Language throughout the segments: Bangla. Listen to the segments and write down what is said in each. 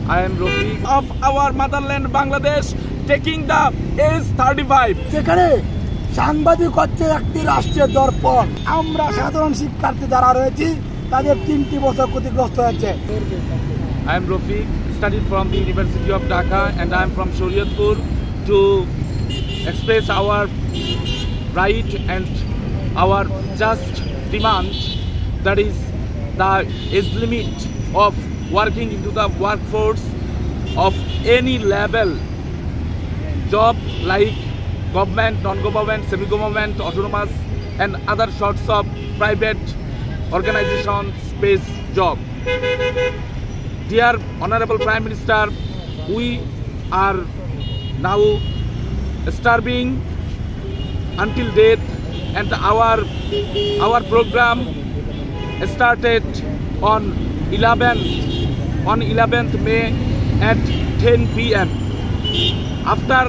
I am Rafiq of our motherland Bangladesh taking the age 35. যেখানে সাংবাদিক হচ্ছে একটি রাষ্ট্রের দর্পণ। আমরা সাধারণ শিক্ষার্থী যারা রয়েছি তাদের 3টি বছর ক্ষতিগ্রস্ত হয়েছে। I am Rafiq, studied from the University of Dhaka, and I am from Shariatpur to express our right and our just demand, that is the age limit of working into the workforce of any level job like government, non-government, semi-government, autonomous and other sorts of private organization space job. Dear Honorable Prime Minister, we are now starving until death, and our program started on 11th May at 10 p.m. After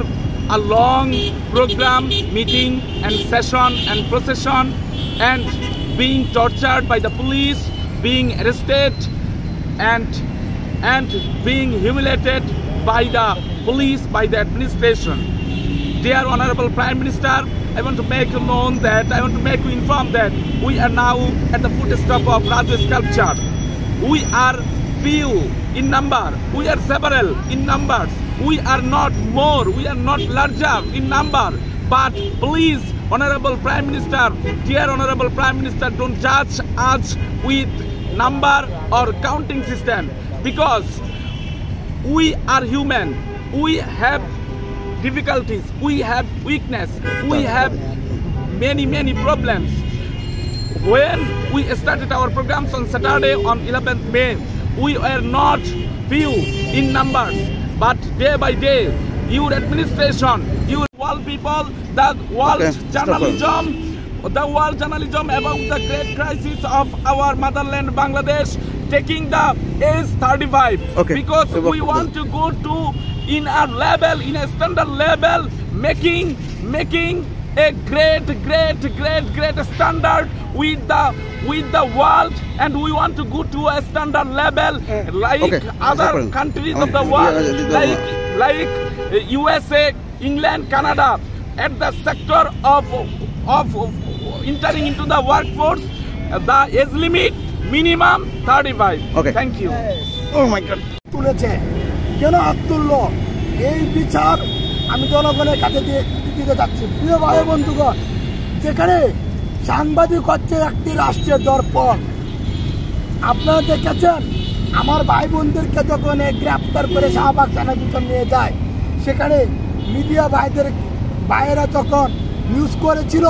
a long program, meeting and session and procession, and being tortured by the police, being arrested and being humiliated by the police, by the administration. Dear Honorable Prime Minister, I want to make you inform that we are now at the footstep of Raju sculpture. We are few in number, we are several in numbers, we are not more, we are not larger in number, but please, Honorable Prime Minister, dear Honorable Prime Minister, don't judge us with number or counting system, because we are human, we have difficulties, we have weakness, we have many problems. When we started our programs on Saturday on 11th May, we were not few in numbers, but day by day, your administration, your world people, the world journalism about the great crisis of our motherland Bangladesh taking the age 35, because we want to go to in a level, in a standard level, making a great standard with the world, and we want to go to a standard level like other countries of the world, like USA, England, Canada, at the sector of entering into the workforce, the age limit minimum 35. Thank you. Oh my God. তুলেছে কেন হাত তুললো? এই বিচার আমি জনগণের কাছে দিতে যাচ্ছি। প্রিয় ভাই বন্ধুগণ, যেখানে সাংবাদিক হচ্ছে একটি রাষ্ট্রের দর্পণ। আপনারা দেখেছেন আমার ভাই বোনদেরকে যখন গ্রেপ্তার করে শাহবাগ থানায় নিয়ে যায়, সেখানে মিডিয়া ভাইয়েরা যখন নিউজ করেছিল,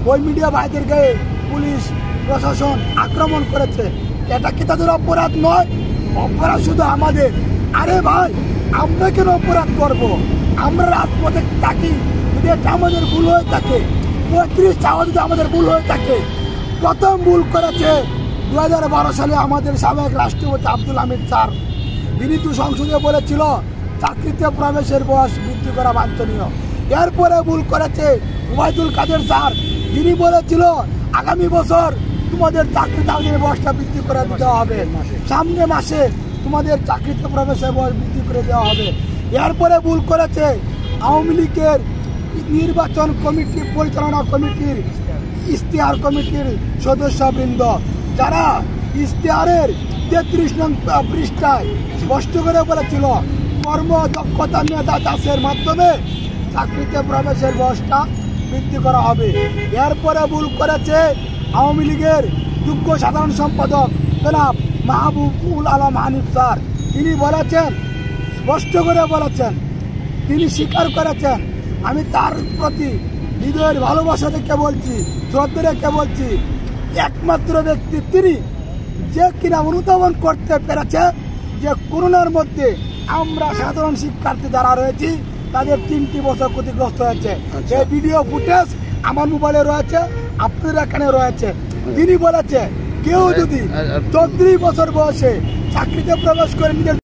ওই মিডিয়া ভাইদের গায়ে পুলিশ প্রশাসন আক্রমণ করেছে। এটা কি তাদের অপরাধ নয়? অপরাধ শুধু আমাদের। আরে ভাই, আমরা কেন অপরাধ করব? আমরা রাজপথে থাকি, যদি এটা আমাদের ভুল হয়ে থাকে, 35 যদি আমাদের ভুল হয়ে থাকে। প্রথম ভুল করেছে 2012 সালে আমাদের সাবেক রাষ্ট্রপতি আব্দুল হামিদ স্যার। তিনি তো সংসদে বলেছিল চাকরিতে প্রবেশের বয়স বৃদ্ধি করা বাঞ্ছনীয়। এরপরে ভুল করেছে ওবায়দুল কাদের স্যার। তিনি বলেছিল আগামী বছর তোমাদের চাকরিতে আবেদনের বয়সটা বৃদ্ধি করে দেওয়া হবে, সামনে মাসে তোমাদের চাকরিতে প্রবেশের বয়স বৃদ্ধি করে দেওয়া হবে। এরপরে ভুল করেছে আওয়ামী লীগের নির্বাচন কমিটি পরিচালনা কমিটির ইশতেহার কমিটির সদস্যবৃন্দ, যারা ইশতেহারের 33 নং পৃষ্ঠায় স্পষ্ট করে বলেছিল কর্মদক্ষতা মেধা যাচাইয়ের মাধ্যমে চাকরিতে প্রবেশের বয়সটা বৃদ্ধি করা হবে। এরপরে ভুল করেছে আওয়ামী লীগের যোগ্য সাধারণ সম্পাদক জনাব মাহবুবুল আলম হানিফ স্যার। তিনি বলেছেন, স্পষ্ট করে বলেছেন, তিনি স্বীকার করেছেন, আমি তার প্রতি হৃদয়ের ভালোবাসা রেখে বলছি, শ্রদ্ধা রেখে বলছি, একমাত্র ব্যক্তি তিনি যে কিনা অনুধাবন করতে পেরেছে যে করোনার মধ্যে আমরা সাধারণ শিক্ষার্থী যারা রয়েছি তাদের 3টি বছর ক্ষতিগ্রস্ত হয়েছে। এই ভিডিও ফুটেজ আমার মোবাইলে রয়েছে, আপনাদের এখানে রয়েছে। তিনি বলেছে কেউ যদি 34 বছর বয়সে চাকরিতে প্রবেশ করে নিজের